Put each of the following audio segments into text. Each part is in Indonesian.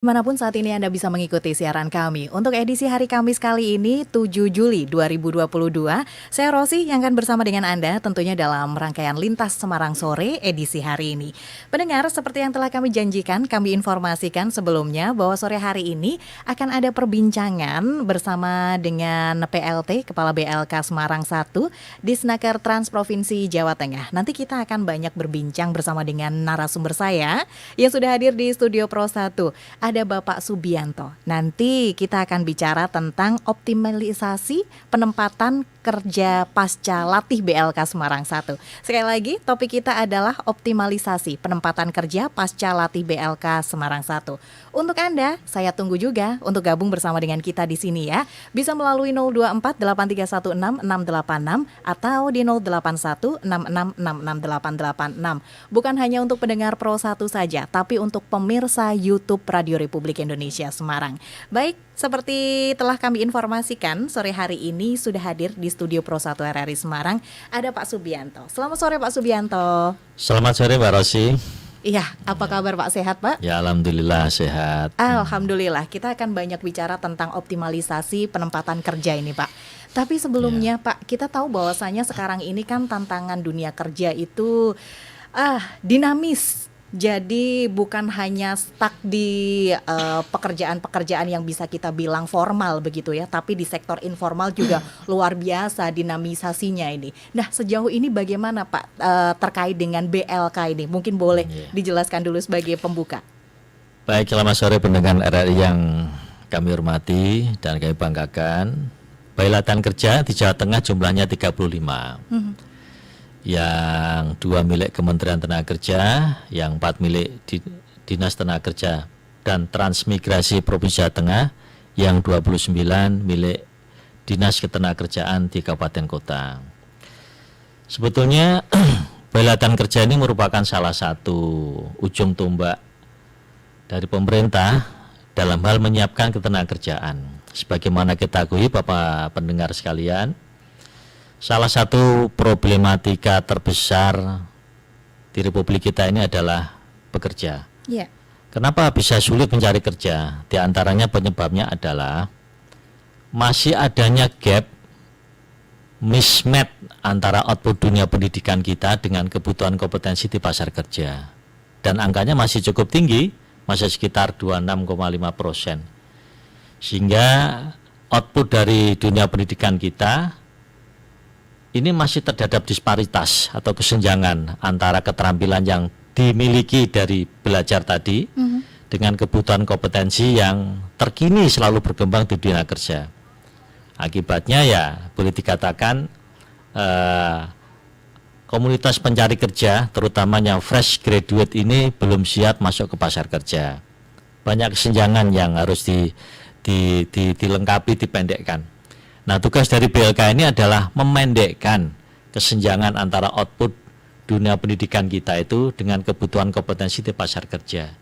Dimanapun saat ini Anda bisa mengikuti siaran kami. Untuk edisi hari Kamis kali ini 7 Juli 2022, saya Rosi yang akan bersama dengan Anda tentunya dalam rangkaian Lintas Semarang Sore edisi hari ini. Pendengar, seperti yang telah kami janjikan, kami informasikan sebelumnya bahwa sore hari ini akan ada perbincangan bersama dengan PLT, Kepala BLK Semarang 1, Disnaker Trans Provinsi Jawa Tengah. Nanti kita akan banyak berbincang bersama dengan narasumber saya yang sudah hadir di Studio Pro 1. Ada Bapak Subianto. Nanti kita akan bicara tentang optimalisasi penempatan kerja pasca latih BLK Semarang 1. Sekali lagi, topik kita adalah optimalisasi penempatan kerja pasca latih BLK Semarang 1. Untuk Anda, saya tunggu juga untuk gabung bersama dengan kita di sini ya. Bisa melalui 024 8316 686 atau di 081 6666886. Bukan hanya untuk pendengar Pro 1 saja, tapi untuk pemirsa YouTube Radio Republik Indonesia Semarang. Baik, seperti telah kami informasikan, sore hari ini sudah hadir di Studio Pro 1 RRI Semarang ada Pak Subianto. Selamat sore Pak Subianto. Selamat sore Mbak Rosi. Iya, apa kabar Pak? Sehat Pak? Ya alhamdulillah sehat. Alhamdulillah, kita akan banyak bicara tentang optimalisasi penempatan kerja ini Pak. Tapi sebelumnya Pak, kita tahu bahwasanya sekarang ini kan tantangan dunia kerja itu dinamis. Jadi bukan hanya stuck di pekerjaan-pekerjaan yang bisa kita bilang formal begitu ya, tapi di sektor informal juga luar biasa dinamisasinya ini. Nah, sejauh ini bagaimana Pak terkait dengan BLK ini? Mungkin boleh dijelaskan dulu sebagai pembuka. Baik, selamat sore pendengar RRI yang kami hormati dan kami banggakan. Balai Latihan Kerja di Jawa Tengah jumlahnya 35. Yang 2 milik Kementerian Tenaga Kerja, yang 4 milik Dinas Tenaga Kerja dan Transmigrasi Provinsi Jawa Tengah, yang 29 milik Dinas Ketenagakerjaan di Kabupaten Kota. Sebetulnya Balai Latihan Kerja ini merupakan salah satu ujung tombak dari pemerintah dalam hal menyiapkan ketenagakerjaan. Sebagaimana kita ketahui Bapak pendengar sekalian, salah satu problematika terbesar di Republik kita ini adalah pekerja. Yeah. Kenapa bisa sulit mencari kerja? Di antaranya penyebabnya adalah masih adanya gap mismatch antara output dunia pendidikan kita dengan kebutuhan kompetensi di pasar kerja. Dan angkanya masih cukup tinggi, masih sekitar 26,5%. Sehingga output dari dunia pendidikan kita ini masih terdapat disparitas atau kesenjangan antara keterampilan yang dimiliki dari belajar tadi dengan kebutuhan kompetensi yang terkini selalu berkembang di dunia kerja. Akibatnya ya boleh dikatakan komunitas pencari kerja terutama yang fresh graduate ini belum siap masuk ke pasar kerja. Banyak kesenjangan yang harus dilengkapi, dipendekkan. Nah, tugas dari BLK ini adalah memendekkan kesenjangan antara output dunia pendidikan kita itu dengan kebutuhan kompetensi di pasar kerja.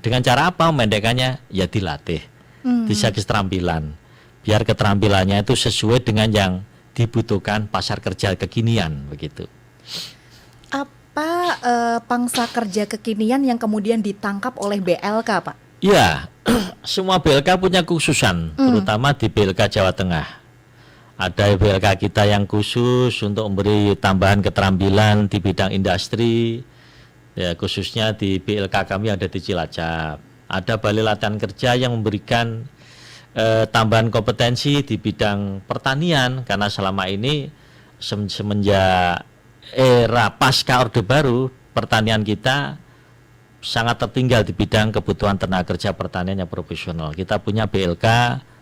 Dengan cara apa memendekkannya? Ya dilatih, bisa keterampilan, biar keterampilannya itu sesuai dengan yang dibutuhkan pasar kerja kekinian, begitu. Apa pangsa kerja kekinian yang kemudian ditangkap oleh BLK Pak? Ya, semua BLK punya khususan, terutama di BLK Jawa Tengah. Ada BLK kita yang khusus untuk memberi tambahan keterampilan di bidang industri, ya khususnya di BLK kami ada di Cilacap. Ada Balai Latihan Kerja yang memberikan tambahan kompetensi di bidang pertanian, karena selama ini semenjak era pasca Orde Baru, pertanian kita sangat tertinggal di bidang kebutuhan tenaga kerja pertanian yang profesional. Kita punya BLK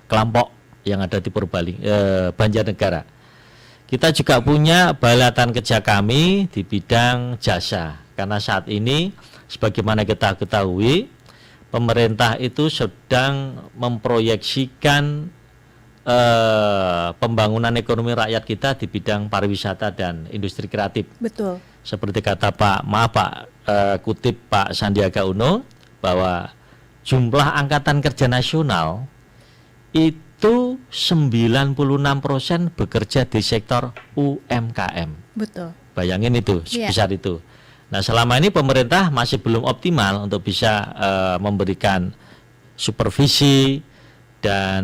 Kelampok yang ada di Banjarnegara. Kita juga punya Balai Latihan Kerja kami di bidang jasa. Karena saat ini sebagaimana kita ketahui, pemerintah itu sedang memproyeksikan pembangunan ekonomi rakyat kita di bidang pariwisata dan industri kreatif. Betul. Seperti kata kutip Pak Sandiaga Uno, bahwa jumlah angkatan kerja nasional itu 96% bekerja di sektor UMKM. Betul. Bayangin itu, sebesar itu. Nah, selama ini pemerintah masih belum optimal untuk bisa memberikan supervisi, dan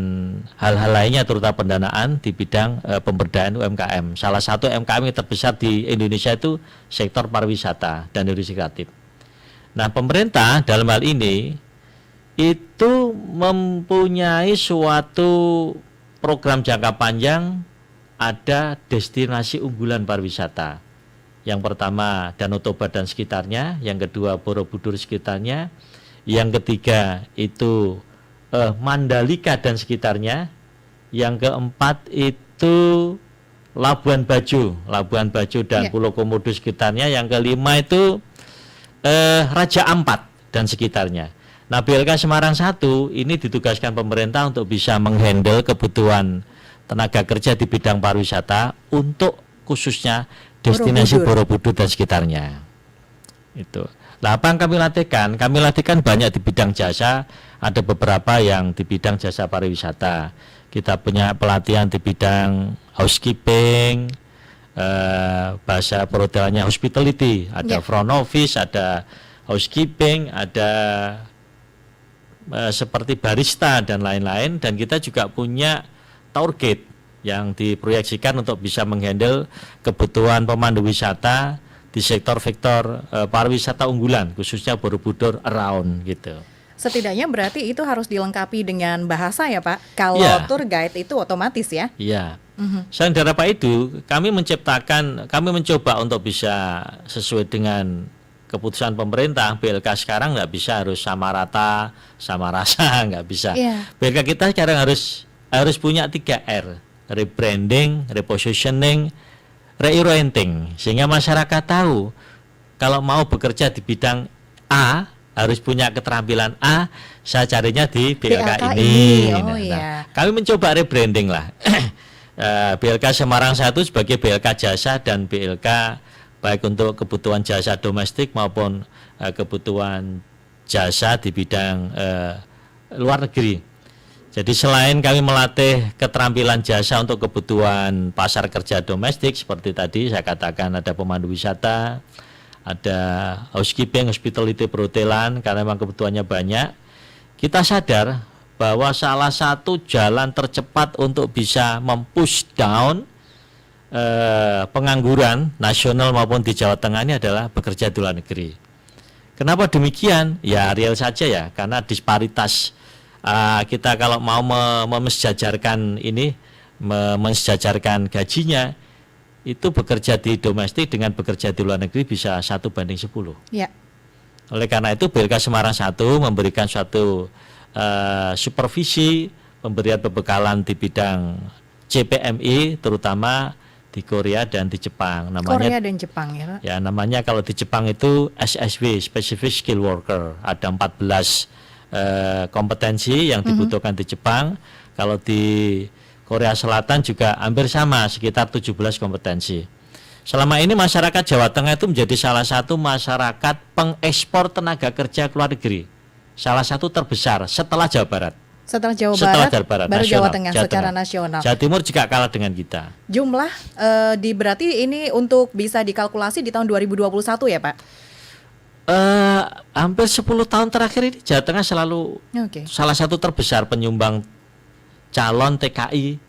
hal-hal lainnya terutama pendanaan di bidang pemberdayaan UMKM. Salah satu UMKM yang terbesar di Indonesia itu sektor pariwisata dan industri kreatif. Nah, pemerintah dalam hal ini itu mempunyai suatu program jangka panjang, ada destinasi unggulan pariwisata. Yang pertama Danau Toba dan sekitarnya, yang kedua Borobudur sekitarnya, yang ketiga itu Mandalika dan sekitarnya, yang keempat itu Labuan Bajo dan Pulau Komodo sekitarnya, yang kelima itu Raja Ampat dan sekitarnya. Nah, BLK Semarang 1 ini ditugaskan pemerintah untuk bisa menghandle kebutuhan tenaga kerja di bidang pariwisata untuk khususnya destinasi Borobudur dan sekitarnya. Itu. Nah, apa yang kami latihkan? Kami latihkan banyak di bidang jasa, ada beberapa yang di bidang jasa pariwisata. Kita punya pelatihan di bidang housekeeping, bahasa perhotelannya hospitality, ada front office, ada housekeeping, ada seperti barista dan lain-lain. Dan kita juga punya tour guide yang diproyeksikan untuk bisa menghandle kebutuhan pemandu wisata di sektor-sektor pariwisata unggulan, khususnya Borobudur around gitu. Setidaknya berarti itu harus dilengkapi dengan bahasa ya Pak. Kalau tour guide itu otomatis ya. Iya. Selain dari apa itu, kami mencoba untuk bisa sesuai dengan keputusan pemerintah. BLK sekarang nggak bisa harus sama rata, sama rasa, nggak bisa. BLK kita sekarang harus punya 3R, rebranding, repositioning, reorienting, sehingga masyarakat tahu kalau mau bekerja di bidang A harus punya keterampilan A, saya carinya di BLK ini. Kami mencoba rebranding lah. BLK Semarang 1 sebagai BLK jasa dan BLK baik untuk kebutuhan jasa domestik maupun kebutuhan jasa di bidang luar negeri. Jadi selain kami melatih keterampilan jasa untuk kebutuhan pasar kerja domestik, seperti tadi saya katakan ada pemandu wisata, ada housekeeping, hospitality, perhotelan, karena memang kebutuhannya banyak. Kita sadar bahwa salah satu jalan tercepat untuk bisa mempush down pengangguran nasional maupun di Jawa Tengah ini adalah bekerja di luar negeri. Kenapa demikian? Ya real saja ya, karena disparitas kita kalau mau mensejajarkan ini, mensejajarkan gajinya, itu bekerja di domestik dengan bekerja di luar negeri bisa 1:10. Ya. Oleh karena itu BLK Semarang 1 memberikan suatu supervisi pemberian pembekalan di bidang CPMI, terutama di Korea dan di Jepang. Namanya Korea dan Jepang ya Pak? Ya, namanya kalau di Jepang itu SSW, Specific Skill Worker, ada 14 kompetensi yang dibutuhkan di Jepang. Kalau di Korea Selatan juga hampir sama, sekitar 17 kompetensi. Selama ini masyarakat Jawa Tengah itu menjadi salah satu masyarakat pengekspor tenaga kerja ke luar negeri. Salah satu terbesar setelah Jawa Barat. Setelah Jawa Barat, baru Jawa Tengah secara nasional. Jawa Timur juga kalah dengan kita. Jumlah berarti ini untuk bisa dikalkulasi di tahun 2021 ya Pak? Hampir 10 tahun terakhir ini Jawa Tengah selalu salah satu terbesar penyumbang calon TKI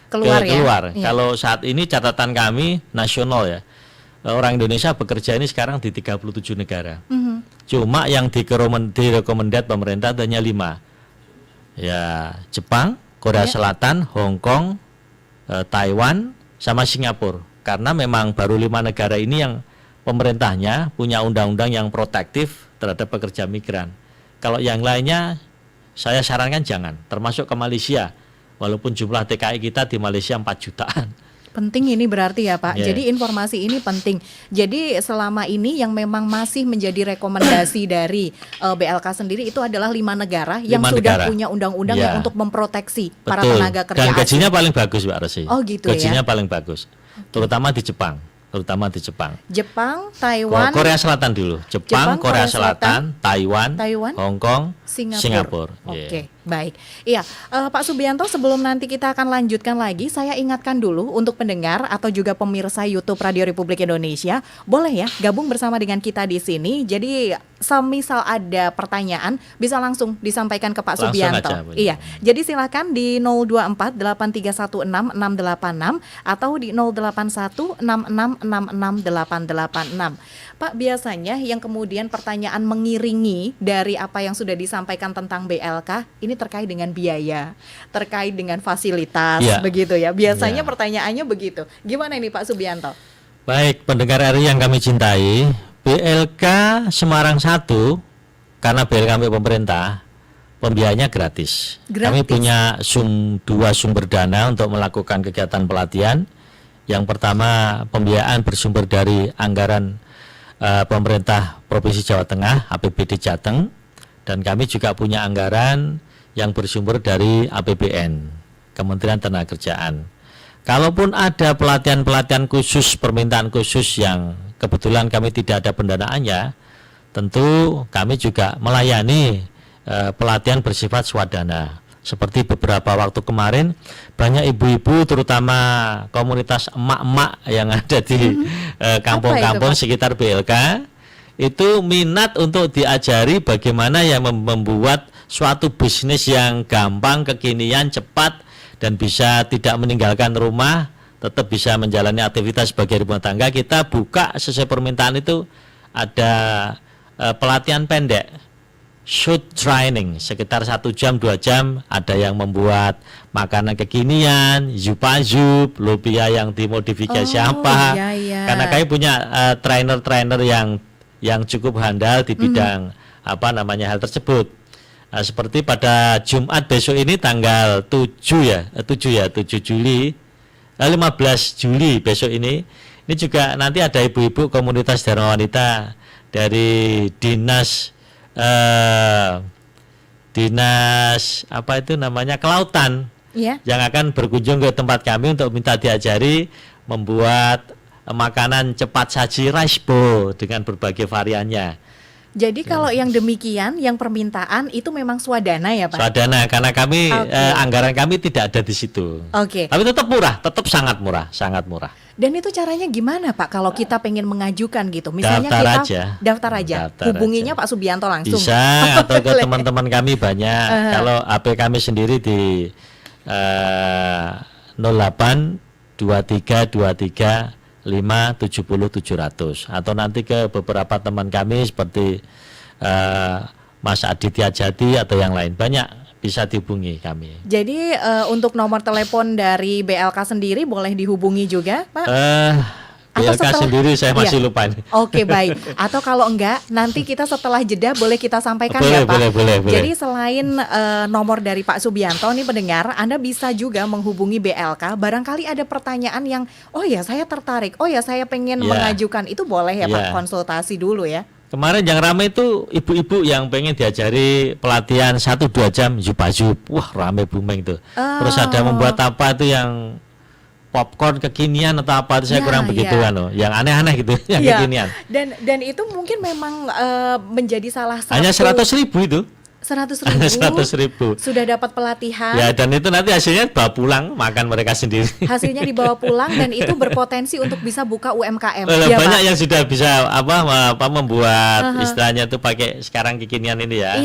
keluar. Ya. Kalau saat ini catatan kami nasional ya, orang Indonesia bekerja ini sekarang di 37 negara. Cuma yang direkomendasi pemerintah hanya 5. Ya, Jepang, Korea Selatan, Hong Kong, Taiwan, sama Singapura. Karena memang baru 5 negara ini yang pemerintahnya punya undang-undang yang protektif terhadap pekerja migran. Kalau yang lainnya saya sarankan jangan, termasuk ke Malaysia. Walaupun jumlah TKI kita di Malaysia 4 jutaan. Penting ini berarti ya Pak. Jadi informasi ini penting. Jadi selama ini yang memang masih menjadi rekomendasi dari BLK sendiri itu adalah 5 negara yang sudah punya undang-undang yang untuk memproteksi para tenaga kerja. Dan gajinya paling bagus Mbak Rosi. Oh gitu ya. Gajinya paling bagus. Terutama di Jepang. Jepang, Taiwan, Korea Selatan dulu. Jepang, Korea Selatan, Taiwan, Hong Kong, Singapura. Oke, baik. Iya, Pak Subianto, sebelum nanti kita akan lanjutkan lagi, saya ingatkan dulu untuk pendengar atau juga pemirsa YouTube Radio Republik Indonesia, boleh ya gabung bersama dengan kita di sini. Jadi semisal ada pertanyaan bisa langsung disampaikan ke Pak Langsung Subianto. aja, Bu. Iya. Jadi silakan di 024 8316 686 atau di 081 6666886. Pak, biasanya yang kemudian pertanyaan mengiringi dari apa yang sudah disampaikan tentang BLK ini terkait dengan biaya, terkait dengan fasilitas, Iya. begitu ya. Biasanya Iya. pertanyaannya begitu. Gimana ini Pak Subianto? Baik, pendengar RI yang kami cintai, BLK Semarang 1, karena BLK milik pemerintah, pembiayanya gratis. Kami Gratis. punya dua sumber dana untuk melakukan kegiatan pelatihan. Yang pertama, pembiayaan bersumber dari anggaran pemerintah Provinsi Jawa Tengah, APBD Jateng, dan kami juga punya anggaran yang bersumber dari APBN, Kementerian Tenagakerjaan. Kalaupun ada pelatihan-pelatihan khusus, permintaan khusus yang kebetulan kami tidak ada pendanaannya, tentu kami juga melayani pelatihan bersifat swadana. Seperti beberapa waktu kemarin, banyak ibu-ibu terutama komunitas emak-emak yang ada di kampung-kampung sekitar BLK, itu minat untuk diajari bagaimana yang membuat suatu bisnis yang gampang, kekinian, cepat, dan bisa tidak meninggalkan rumah, tetap bisa menjalani aktivitas sebagai rumah tangga. Kita buka sesuai permintaan itu ada pelatihan pendek, shoot training, sekitar 1 jam 2 jam. Ada yang membuat makanan kekinian, zupa-zup, lumpia yang dimodifikasi Iya. karena kami punya trainer-trainer yang cukup handal di bidang hal tersebut. Seperti pada Jumat besok ini tanggal 7 Juli, 15 Juli besok ini juga nanti ada ibu-ibu komunitas Dharma Wanita dari dinas kelautan, Iya. yang akan berkunjung ke tempat kami untuk minta diajari membuat makanan cepat saji rice bowl dengan berbagai variannya. Jadi kalau yang demikian, yang permintaan itu memang swadana ya Pak? Swadana, karena kami anggaran kami tidak ada di situ. Oke. Tapi tetap murah, tetap sangat murah, sangat murah. Dan itu caranya gimana Pak kalau kita pengen mengajukan gitu? Misalnya Daftar kita aja. daftar aja, Daftar hubunginya aja. Pak Subianto langsung. Bisa, atau ke teman-teman kami banyak. Kalau HP kami sendiri di 08 23 23 5 70 700, atau nanti ke beberapa teman kami seperti Mas Aditya Jati atau yang lain, banyak bisa dihubungi kami. Jadi untuk nomor telepon dari BLK sendiri boleh dihubungi juga Pak? Atau BLK sendiri saya masih lupa ini. Oke, baik. Atau kalau enggak, nanti kita setelah jeda boleh kita sampaikan Boleh, ya Pak. boleh. Jadi selain nomor dari Pak Subianto nih pendengar, Anda bisa juga menghubungi BLK. Barangkali ada pertanyaan yang, oh ya saya tertarik, oh ya saya pengen mengajukan, itu boleh ya Pak, konsultasi dulu ya. Kemarin yang ramai itu ibu-ibu yang pengen diajari pelatihan 1-2 jam zupa-zup. Wah, ramai booming tuh. Terus ada membuat apa itu yang popcorn kekinian atau apa itu saya kurang begitu kan, yang aneh-aneh gitu, yang kekinian. Dan itu mungkin memang menjadi salah satu. Hanya 100.000 itu. 100.000 sudah dapat pelatihan. Ya, dan itu nanti hasilnya bawa pulang, makan mereka sendiri. Hasilnya dibawa pulang dan itu berpotensi untuk bisa buka UMKM. Banyak yang sudah bisa membuat istilahnya itu pakai sekarang kekinian ini ya.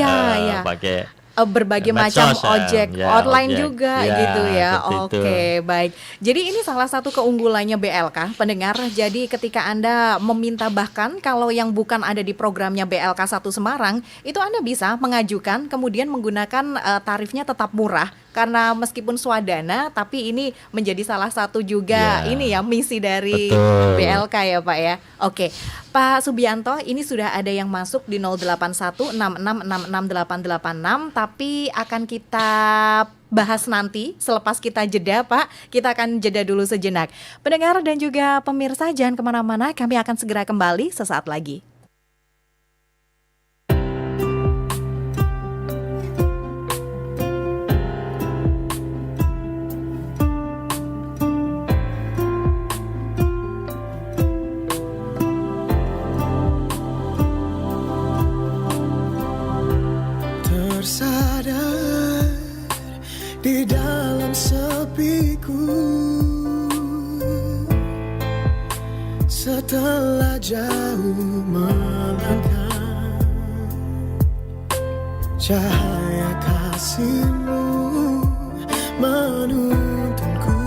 Pakai berbagai macam ojek online juga gitu ya. Oke, baik. Jadi ini salah satu keunggulannya BLK, pendengar. Jadi ketika Anda meminta, bahkan kalau yang bukan ada di programnya BLK 1 Semarang, itu Anda bisa mengajukan kemudian menggunakan tarifnya tetap murah. Karena meskipun swadana, tapi ini menjadi salah satu juga ini ya misi dari BLK ya Pak ya. Oke, Pak Subianto, ini sudah ada yang masuk di 08166668886, tapi akan kita bahas nanti selepas kita jeda Pak. Kita akan jeda dulu sejenak. Pendengar dan juga pemirsa jangan kemana-mana, kami akan segera kembali sesaat lagi. Tersadar di dalam sepiku, setelah jauh melangkah, Cahaya kasih-Mu menuntunku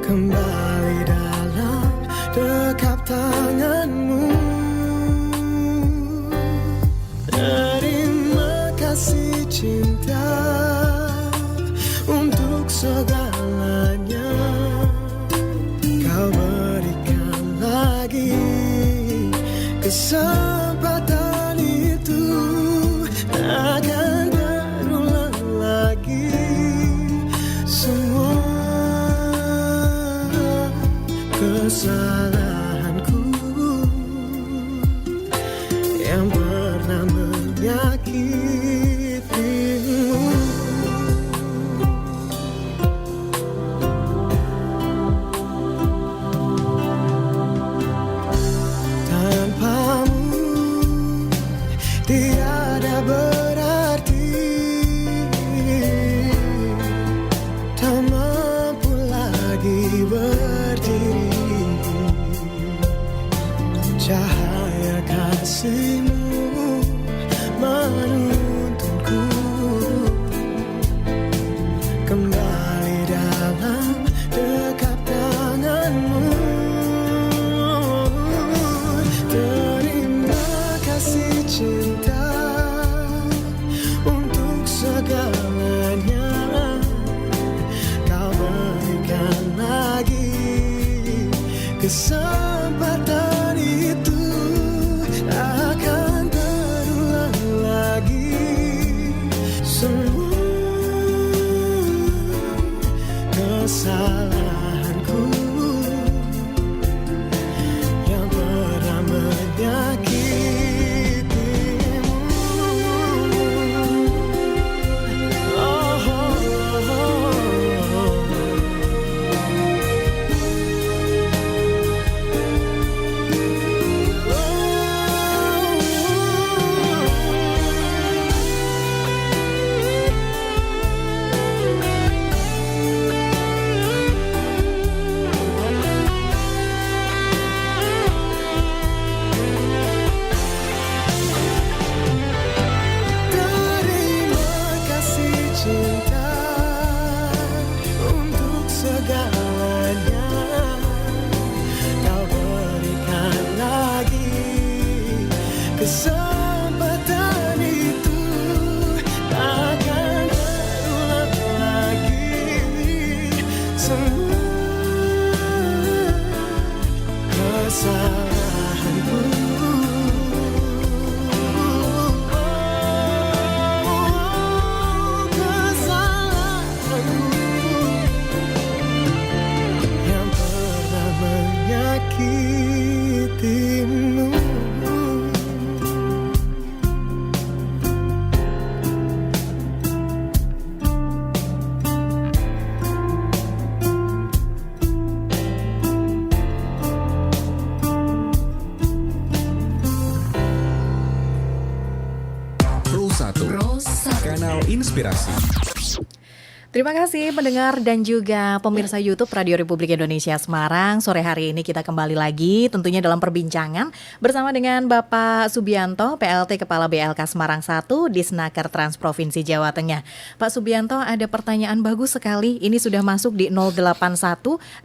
kembali dalam dekap tangan-Mu. Terima kasih cinta untuk segalanya Kau berikan lagi kesempatan itu takkan terulang lagi semua kesalahanku yang pernah menyakitimu. Tanpamu tiada berarti, tak mampu lagi berdiri. Cahaya kasih-Mu menuntunku kembali dalam dekap tangan-Mu. Terima kasih cinta untuk segalanya Kau berikan lagi kesempatan itu akan terulang lagi semua kesalahanku yang pernah menyakitimu. Oh, oh, oh, oh. Terima kasih cinta untuk segalanya Kau berikan lagi kesempatan itu takkan terulang lagi semua kesalahanku. Kesalahanku yang pernah menyakitimu. Pro 1, kanal inspirasi. Terima kasih pendengar dan juga pemirsa YouTube Radio Republik Indonesia Semarang. Sore hari ini kita kembali lagi tentunya dalam perbincangan bersama dengan Bapak Subianto, PLT Kepala BLK Semarang 1 Disnaker Trans Provinsi Jawa Tengah. Pak Subianto, ada pertanyaan bagus sekali. Ini sudah masuk di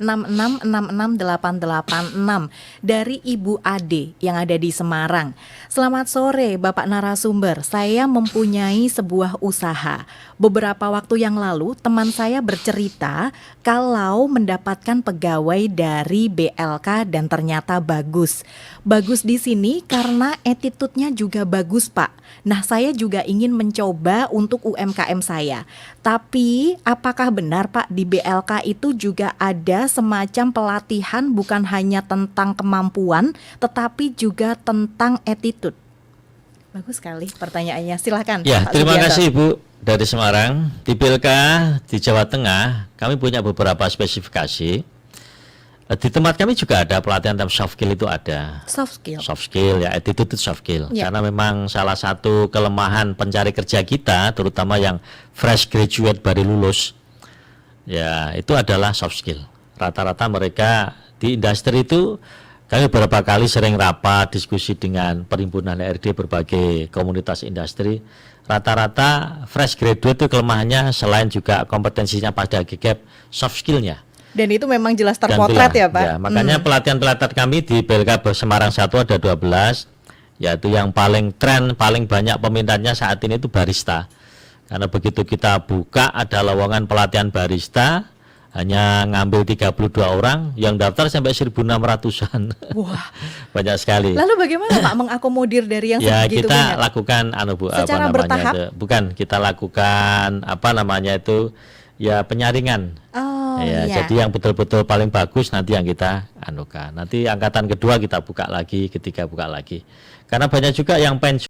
08166668886 dari Ibu Ade yang ada di Semarang. Selamat sore Bapak narasumber. Saya mempunyai sebuah usaha. Beberapa waktu yang lalu teman saya bercerita kalau mendapatkan pegawai dari BLK dan ternyata bagus. Bagus di sini karena attitude-nya juga bagus, Pak. Nah, saya juga ingin mencoba untuk UMKM saya. Tapi apakah benar, Pak, di BLK itu juga ada semacam pelatihan bukan hanya tentang kemampuan tetapi juga tentang attitude? Bagus sekali pertanyaannya. Silakan. Ya, Pak terima Subianto. kasih Ibu dari Semarang. Di BLK di Jawa Tengah kami punya beberapa spesifikasi. Di tempat kami juga ada pelatihan tentang soft skill, itu ada. Soft skill. Soft skill, ya, attitude itu soft skill. Ya. Karena memang salah satu kelemahan pencari kerja kita, terutama yang fresh graduate baru lulus, ya itu adalah soft skill. Rata-rata mereka di industri itu Kami beberapa kali sering rapat diskusi dengan perhimpunan HRD berbagai komunitas industri. Rata-rata fresh graduate itu kelemahannya selain juga kompetensinya pada GCAP, soft skillnya. Dan itu memang jelas Dan terpotret itulah, ya Pak. makanya pelatihan-pelatihan kami di BLK Semarang 1 ada 12, yaitu yang paling tren, paling banyak peminatnya saat ini itu barista. Karena begitu kita buka ada lowongan pelatihan barista, hanya ngambil 32 orang, yang daftar sampai 1.600-an. Wah. Banyak sekali. Lalu bagaimana Pak mengakomodir dari yang Ya segitu kita banyak? lakukan Bu, Secara bertahap? itu? Bukan, kita lakukan ya penyaringan. Oh Ya, iya. jadi yang betul-betul paling bagus nanti yang kita anukan. Nanti angkatan kedua kita buka lagi, ketiga buka lagi. Karena banyak juga yang pensiun